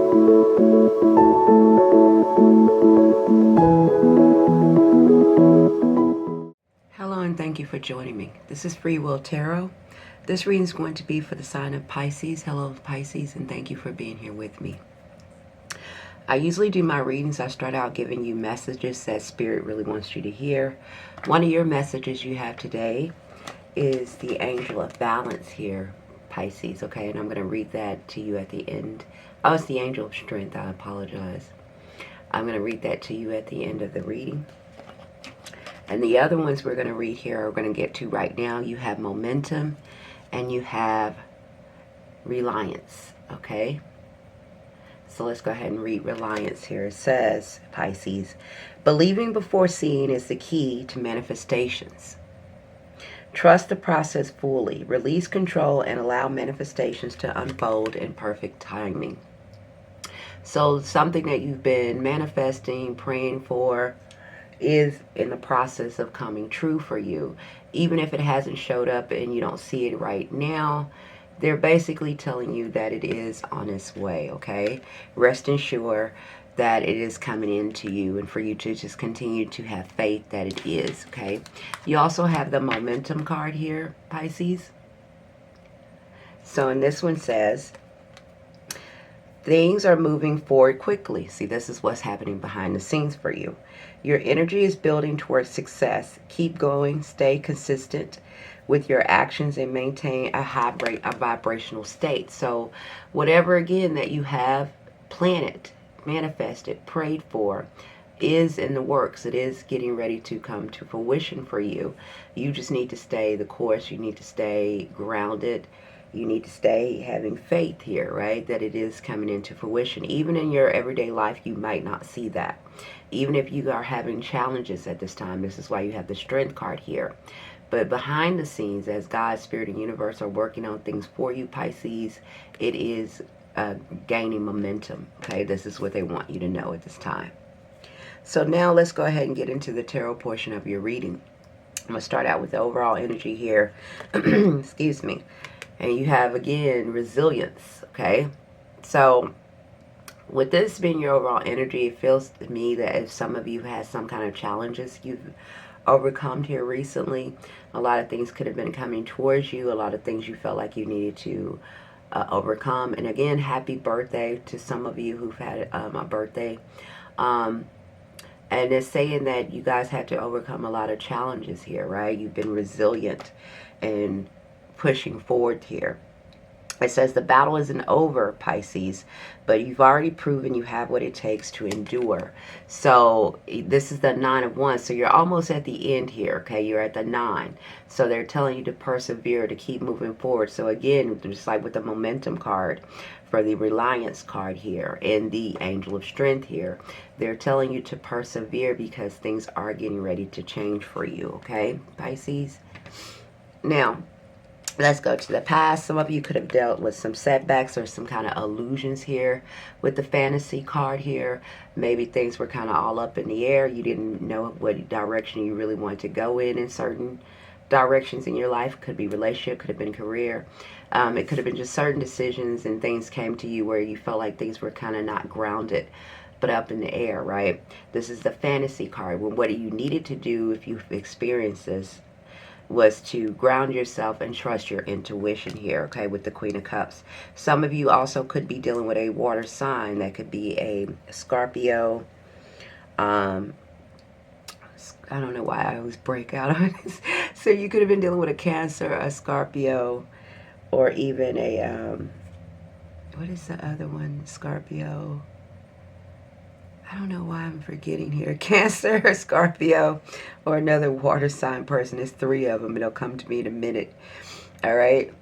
Hello and thank you for joining me. This is Freewill Tarot. This reading is going to be for the sign of Pisces. Hello Pisces, and thank you for being here with me. I usually do my readings. I start out giving you messages that Spirit really wants you to hear. One of your messages you have today is the Angel of Balance here, Pisces, okay? And I'm going to read that to you at the end. Oh, it's the Angel of Strength. I apologize. I'm going to read that to you at the end of the reading. And the other ones we're going to read here are going to get to right now. You have momentum and you have reliance, okay? So let's go ahead and read reliance here. It says, Pisces, believing before seeing is the key to manifestations. Trust the process fully. Release control and allow manifestations to unfold in perfect timing. So something that you've been manifesting, praying for, is in the process of coming true for you. Even if it hasn't showed up and you don't see it right now, they're basically telling you that it is on its way, okay? Rest assured that it is coming into you, and for you to just continue to have faith that it is, okay? You also have the momentum card here, Pisces. So in this one says, things are moving forward quickly. See, this is what's happening behind the scenes for you. Your energy is building towards success. Keep going, stay consistent with your actions and maintain a vibrational state. So whatever, again, that you have planted, manifested, prayed for, is in the works. It is getting ready to come to fruition for you. You just need to stay the course. You need to stay grounded. You need to stay having faith here, right? That it is coming into fruition. Even in your everyday life, you might not see that. Even if you are having challenges at this time, this is why you have the Strength card here. But behind the scenes, as God, Spirit, and Universe are working on things for you, Pisces, it is gaining momentum, okay? This is what they want you to know at this time. So now let's go ahead and get into the tarot portion of your reading. I'm going to start out with the overall energy here. Excuse me. And you have, again, resilience, okay? So with this being your overall energy, it feels to me that if some of you had some kind of challenges you've overcome here recently, a lot of things could have been coming towards you, a lot of things you felt like you needed to overcome. And again, happy birthday to some of you who've had a birthday. And it's saying that you guys had to overcome a lot of challenges here, right? You've been resilient and pushing forward here. It says the battle isn't over, Pisces, but you've already proven you have what it takes to endure. So this is the 9 of Wands. So you're almost at the end here, okay? You're at the 9. So they're telling you to persevere, to keep moving forward. So again, just like with the momentum card for the reliance card here and the Angel of Strength here, they're telling you to persevere because things are getting ready to change for you, okay, Pisces? Now, let's go to the past. Some of you could have dealt with some setbacks or some kind of illusions here with the fantasy card here. Maybe things were kind of all up in the air. You didn't know what direction you really wanted to go in certain directions in your life. Could be relationship, could have been career. It could have been just certain decisions and things came to you where you felt like things were kind of not grounded but up in the air, right? This is the fantasy card. When what you needed to do if you've experienced this was to ground yourself and trust your intuition here, okay, with the Queen of Cups. Some of you also could be dealing with a water sign. That could be a Scorpio. I don't know why I always break out on this. So you could have been dealing with a Cancer, a Scorpio, or even a, what is the other one? Scorpio. I don't know why I'm forgetting here. Cancer, Scorpio, or another water sign person. There's 3 of them. It'll come to me in a minute. All right.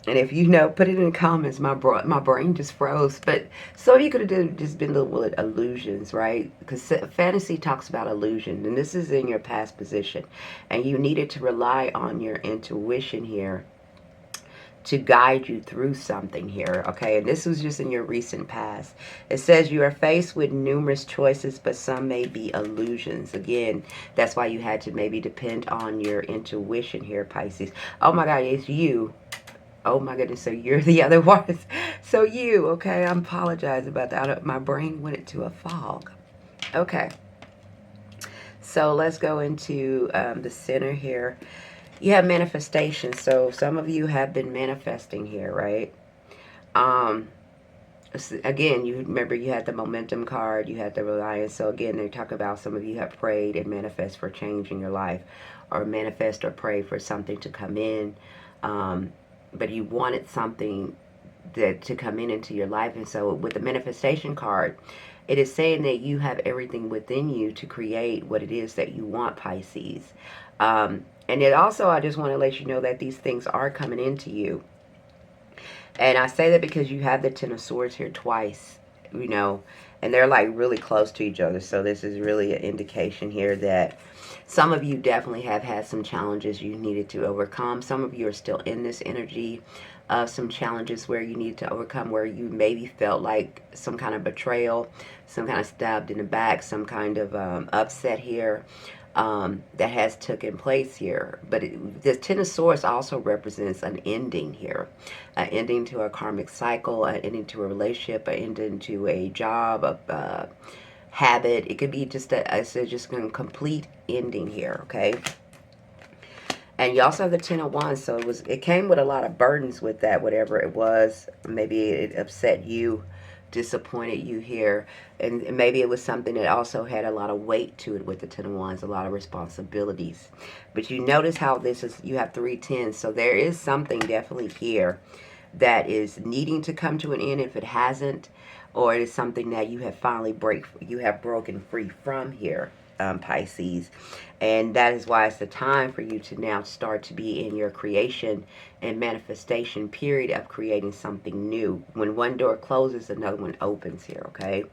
And if you know, put it in the comments. My brain just froze. But some of you could have just been little with illusions, right? Because fantasy talks about illusion. And this is in your past position. And you needed to rely on your intuition here to guide you through something here, okay? And this was just in your recent past. It says you are faced with numerous choices, but some may be illusions. Again, that's why you had to maybe depend on your intuition here, Pisces. Oh my God, it's you. Oh my goodness, so you're the other ones. So you, okay, I apologize about that. My brain went into a fog. Okay, so let's go into the center here. You have manifestation. So some of you have been manifesting here, right? Um, again, you remember you had the momentum card, you had the reliance. So again, they talk about some of you have prayed and manifest for change in your life, or manifest or pray for something to come in. But you wanted something that to come in into your life. And so with the manifestation card, it is saying that you have everything within you to create what it is that you want, Pisces. And it also, I just want to let you know that these things are coming into you. And I say that because you have the Ten of Swords here twice, you know, and they're like really close to each other. So this is really an indication here that some of you definitely have had some challenges you needed to overcome. Some of you are still in this energy of some challenges where you need to overcome, where you maybe felt like some kind of betrayal, some kind of stabbed in the back, some kind of upset here. That has taken place here. But the Ten of Swords also represents an ending here, an ending to a karmic cycle, an ending to a relationship, an ending to a job, a habit. It could be just just a complete ending here, okay? And you also have the Ten of Wands, so it came with a lot of burdens with that, whatever it was. Maybe it upset you, disappointed you here, and maybe it was something that also had a lot of weight to it with the Ten of Wands, a lot of responsibilities. But you notice how this is, you have 3 tens, so there is something definitely here that is needing to come to an end if it hasn't, or it is something that you have finally broken free from here, Pisces. And that is why it's the time for you to now start to be in your creation and manifestation period of creating something new. When one door closes, another one opens here, okay?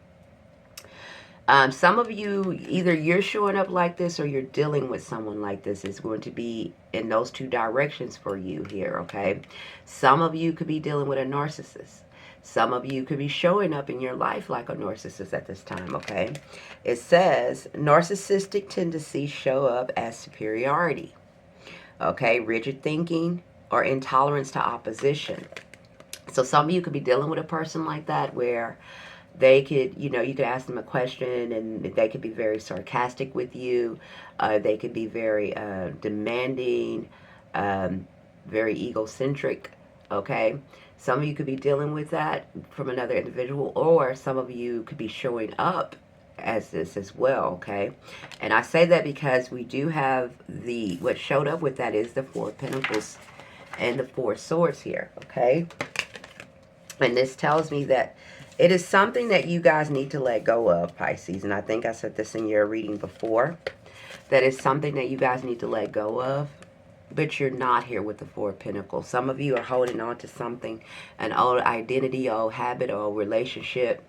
Some of you, either you're showing up like this or you're dealing with someone like this. Is going to be in those two directions for you here, okay? Some of you could be dealing with a narcissist. Some of you could be showing up in your life like a narcissist at this time, okay? It says, narcissistic tendencies show up as superiority, okay? Rigid thinking or intolerance to opposition. So some of you could be dealing with a person like that where they could, you know, you could ask them a question and they could be very sarcastic with you. They could be very demanding, very egocentric, okay? Some of you could be dealing with that from another individual, or some of you could be showing up as this as well, okay? And I say that because we do have what showed up with that is the Four of Pentacles and the Four of Swords here, okay? And this tells me that it is something that you guys need to let go of, Pisces. And I think I said this in your reading before. That is something that you guys need to let go of. But you're not here with the Four of Pentacles. Some of you are holding on to something, an old identity, old habit, old relationship,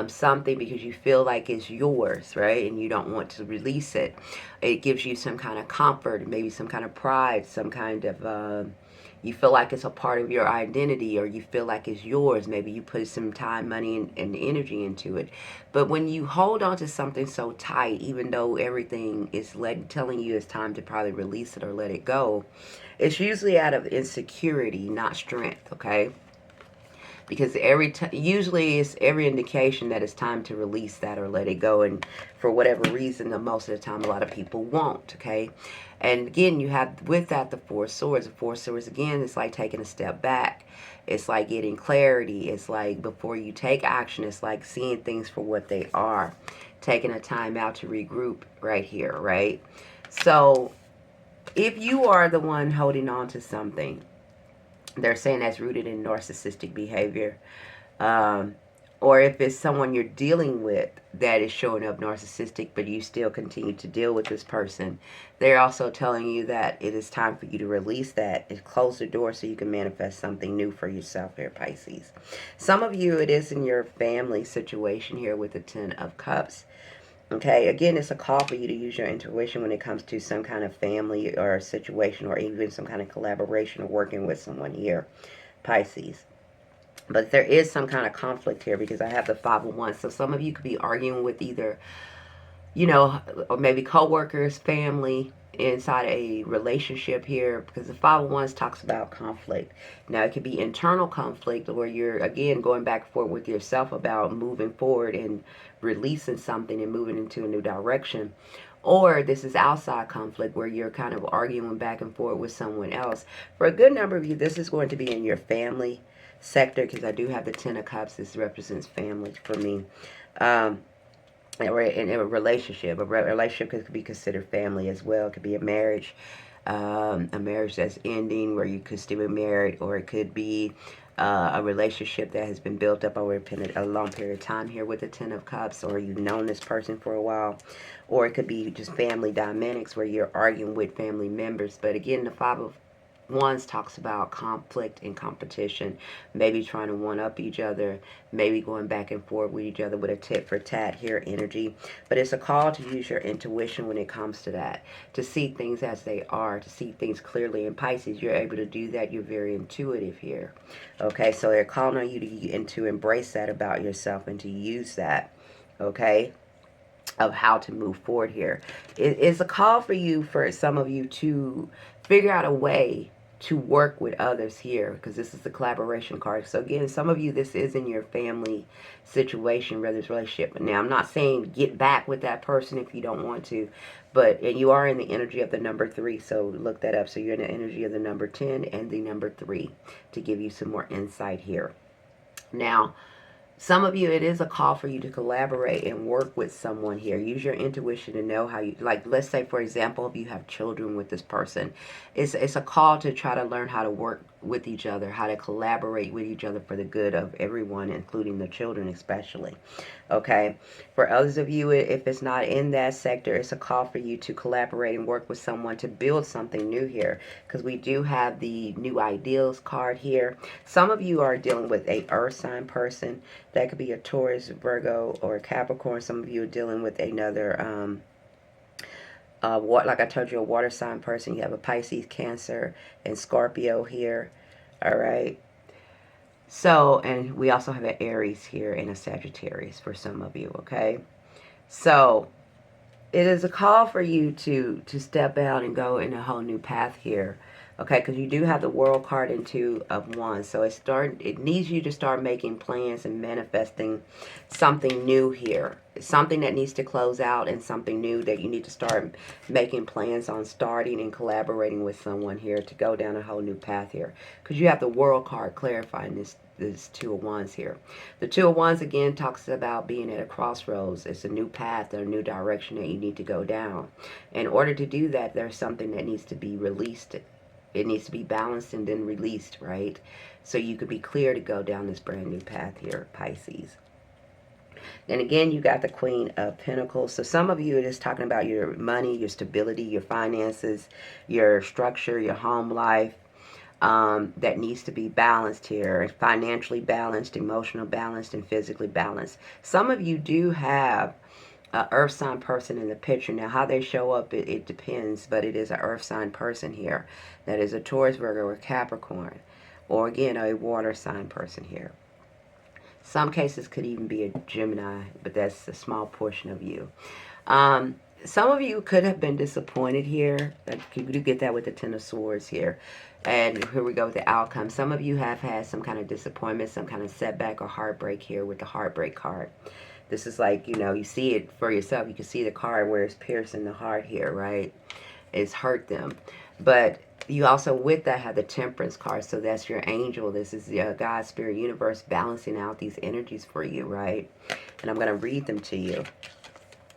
something because you feel like it's yours, right? And you don't want to release it. It gives you some kind of comfort, maybe some kind of pride, some kind of... you feel like it's a part of your identity, or you feel like it's yours. Maybe you put some time, money, and energy into it. But when you hold on to something so tight, even though everything is telling you it's time to probably release it or let it go, it's usually out of insecurity, not strength, okay? Because usually it's every indication that it's time to release that or let it go. And for whatever reason, most of the time, a lot of people won't, okay? And again, you have with that the Four of Swords. The Four of Swords, again, it's like taking a step back. It's like getting clarity. It's like before you take action, it's like seeing things for what they are. Taking a time out to regroup right here, right? So if you are the one holding on to something, they're saying that's rooted in narcissistic behavior. Or if it's someone you're dealing with that is showing up narcissistic, but you still continue to deal with this person, they're also telling you that it is time for you to release that and close the door so you can manifest something new for yourself here, Pisces. Some of you, it is in your family situation here with the Ten of Cups. Okay, again, it's a call for you to use your intuition when it comes to some kind of family or situation, or even some kind of collaboration or working with someone here, Pisces. But there is some kind of conflict here because I have the Five of Wands. So some of you could be arguing with either, you know, or maybe co-workers, family, inside a relationship here, because the 5 of Wands talks about conflict. Now it could be internal conflict where you're again going back and forth with yourself about moving forward and releasing something and moving into a new direction. Or this is outside conflict where you're kind of arguing back and forth with someone else. For a good number of you, this is going to be in your family sector, because I do have the 10 of Cups. This represents family for me. Or in a relationship. A relationship could be considered family as well. It could be a marriage that's ending where you could still be married, or it could be a relationship that has been built up over a long period of time here with the 10 of Cups, or you've known this person for a while, or it could be just family dynamics where you're arguing with family members. But again, the 5 of Wands talks about conflict and competition, maybe trying to one-up each other, maybe going back and forth with each other with a tit-for-tat here energy. But it's a call to use your intuition when it comes to that, to see things as they are, to see things clearly. In Pisces, you're able to do that. You're very intuitive here. Okay, so they're calling on you to embrace that about yourself and to use that, okay, of how to move forward here. It is a call for you, for some of you, to figure out a way to work with others here, because this is the collaboration card. So again, some of you, this is in your family situation, whether it's relationship. Now, I'm not saying get back with that person if you don't want to, but and you are in the energy of the number 3, so look that up. So you're in the energy of the number 10 and the number 3 to give you some more insight here. Now, some of you, it is a call for you to collaborate and work with someone here. Use your intuition to know how you, like, let's say, for example, if you have children with this person, it's a call to try to learn how to work with each other, how to collaborate with each other for the good of everyone, including the children especially. Okay, for others of you, if it's not in that sector, it's a call for you to collaborate and work with someone to build something new here, because we do have the new ideals card here. Some of you are dealing with a earth sign person. That could be a Taurus, Virgo, or a Capricorn. Some of you are dealing with another like I told you, a water sign person. You have a Pisces, Cancer, and Scorpio here. All right. So, and we also have an Aries here and a Sagittarius for some of you, okay? So, it is a call for you to step out and go in a whole new path here, okay? Because you do have the World card and 2 of Wands. So, it needs you to start making plans and manifesting something new here. Something that needs to close out and something new that you need to start making plans on starting and collaborating with someone here to go down a whole new path here. Because you have the World card clarifying this 2 of Wands here. The 2 of Wands again talks about being at a crossroads. It's a new path or a new direction that you need to go down. In order to do that, there's something that needs to be released. It needs to be balanced and then released, right? So you could be clear to go down this brand new path here, Pisces. And again, you got the Queen of Pentacles. So some of you are just talking about your money, your stability, your finances, your structure, your home life. That needs to be balanced here. Financially balanced, emotional balanced, and physically balanced. Some of you do have an earth sign person in the picture. Now, how they show up, it depends, but it is an earth sign person here. That is a Taurus, Virgo, or Capricorn. Or again, a water sign person here. Some cases could even be a Gemini, but that's a small portion of you. Some of you could have been disappointed here. You do get that with the 10 of Swords here. And here we go with the outcome. Some of you have had some kind of disappointment, some kind of setback or heartbreak here with the heartbreak card. This is like, you know, you see it for yourself. You can see the card where it's piercing the heart here, right? It's hurt them. But you also, with that, have the Temperance card. So that's your angel. This is the God, Spirit, Universe balancing out these energies for you, right? And I'm going to read them to you.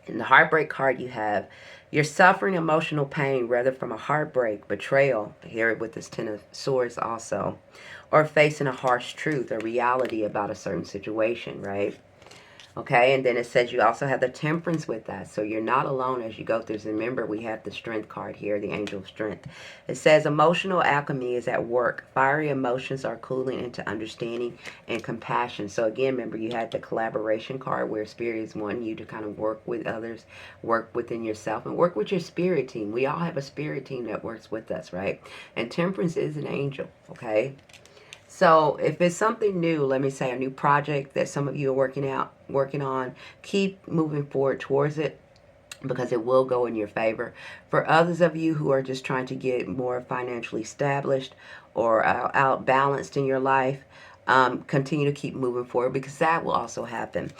In the heartbreak card, you have, you're suffering emotional pain, whether from a heartbreak, betrayal, here with this 10 of Swords also, or facing a harsh truth or reality about a certain situation, right? Okay, and then it says you also have the Temperance with that. So you're not alone as you go through. So remember, we have the Strength card here, the Angel of Strength. It says emotional alchemy is at work. Fiery emotions are cooling into understanding and compassion. So again, remember, you had the collaboration card where Spirit is wanting you to kind of work with others, work within yourself, and work with your spirit team. We all have a spirit team that works with us, right? And Temperance is an angel, okay? So if it's something new, let me say a new project that some of you are working on, keep moving forward towards it. because it will go in your favor. For others of you who are just trying to get more financially established or out balanced in your life, continue to keep moving forward, because that will also happen.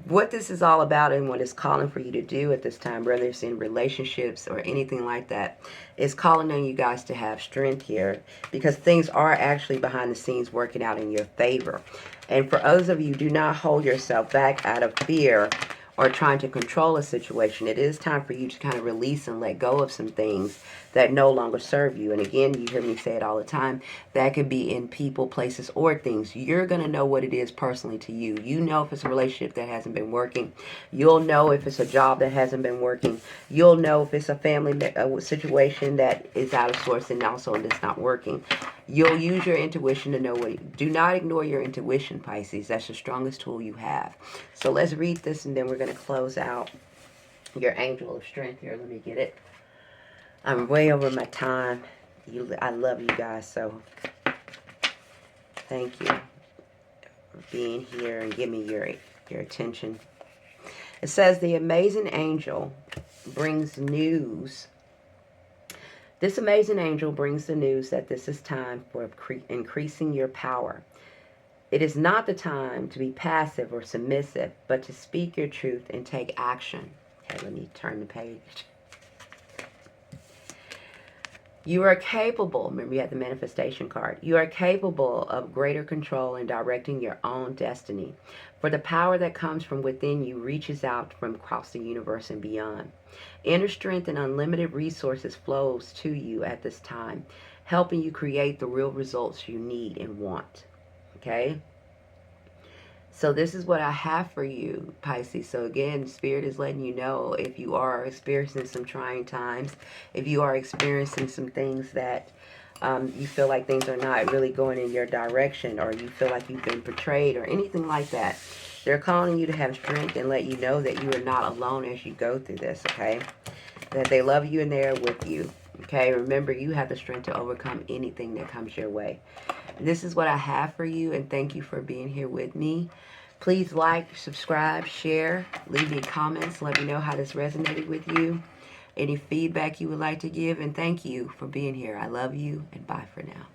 What this is all about and what it's calling for you to do at this time, whether it's in relationships or anything like that, is calling on you guys to have strength here, because things are actually behind the scenes working out in your favor. And for others of you, do not hold yourself back out of fear or trying to control a situation. It is time for you to kind of release and let go of some things that no longer serve you. And again, you hear me say it all the time, that could be in people, places, or things. You're going to know what it is personally to you. You know if it's a relationship that hasn't been working. You'll know if it's a job that hasn't been working. You'll know if it's a family situation that is out of sorts and also it's not working. You'll use your intuition to know what. Do not ignore your intuition, Pisces. That's the strongest tool you have. So let's read this, and then we're going to close out your angel of strength here. Let me get it. I'm way over my time. I love you guys, so thank you for being here and giving me your attention. It says the amazing angel brings news. This amazing angel brings the news that this is time for increasing your power. It is not the time to be passive or submissive, but to speak your truth and take action. Okay, let me turn the page. You are capable, remember you had the manifestation card, you are capable of greater control and directing your own destiny. For the power that comes from within you reaches out from across the universe and beyond. Inner strength and unlimited resources flows to you at this time, helping you create the real results you need and want. Okay? So this is what I have for you, Pisces. So again, Spirit is letting you know if you are experiencing some trying times, if you are experiencing some things that you feel like things are not really going in your direction, or you feel like you've been betrayed or anything like that, they're calling you to have strength and let you know that you are not alone as you go through this, okay? That they love you and they're with you, okay? Remember, you have the strength to overcome anything that comes your way. This is what I have for you, and thank you for being here with me. Please like, subscribe, share, leave me comments, let me know how this resonated with you, any feedback you would like to give, and thank you for being here. I love you, and bye for now.